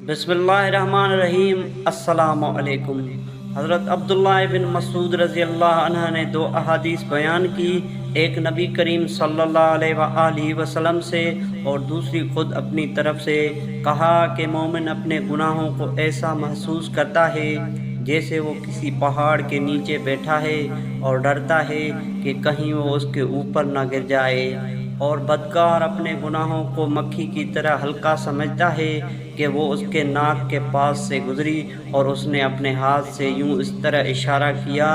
بسم اللہ الرحمن الرحیم۔ السلام علیکم۔ حضرت عبداللہ بن مسعود رضی اللہ عنہ نے دو احادیث بیان کی، ایک نبی کریم صلی اللہ علیہ وآلہ وسلم سے اور دوسری خود اپنی طرف سے۔ کہا کہ مومن اپنے گناہوں کو ایسا محسوس کرتا ہے جیسے وہ کسی پہاڑ کے نیچے بیٹھا ہے اور ڈرتا ہے کہ کہیں وہ اس کے اوپر نہ گر جائے، اور بدکار اپنے گناہوں کو مکھی کی طرح ہلکا سمجھتا ہے کہ وہ اس کے ناک کے پاس سے گزری اور اس نے اپنے ہاتھ سے یوں اس طرح اشارہ کیا۔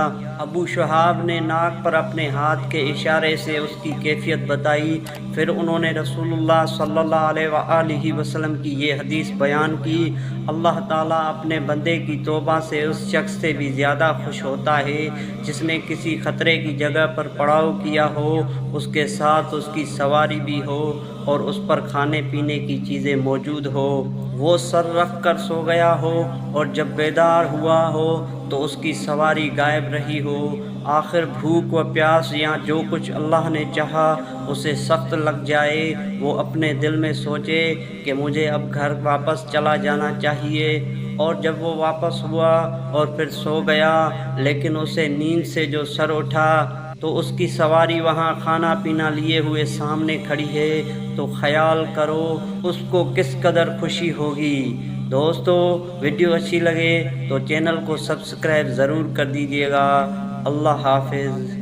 ابو شہاب نے ناک پر اپنے ہاتھ کے اشارے سے اس کی کیفیت بتائی، پھر انہوں نے رسول اللہ صلی اللہ علیہ وآلہ وسلم کی یہ حدیث بیان کی۔ اللہ تعالیٰ اپنے بندے کی توبہ سے اس شخص سے بھی زیادہ خوش ہوتا ہے جس نے کسی خطرے کی جگہ پر پڑاؤ کیا ہو، اس کے ساتھ اس کی سواری بھی ہو اور اس پر کھانے پینے کی چیزیں موجود ہو، وہ سر رکھ کر سو گیا ہو اور جب بیدار ہوا ہو تو اس کی سواری غائب رہی ہو۔ آخر بھوک و پیاس یا جو کچھ اللہ نے چاہا اسے سخت لگ جائے، وہ اپنے دل میں سوچے کہ مجھے اب گھر واپس چلا جانا چاہیے، اور جب وہ واپس ہوا اور پھر سو گیا لیکن اسے نیند سے جو سر اٹھا تو اس کی سواری وہاں کھانا پینا لیے ہوئے سامنے کھڑی ہے، تو خیال کرو اس کو کس قدر خوشی ہوگی۔ دوستو، ویڈیو اچھی لگے تو چینل کو سبسکرائب ضرور کر دیجیے گا۔ اللہ حافظ۔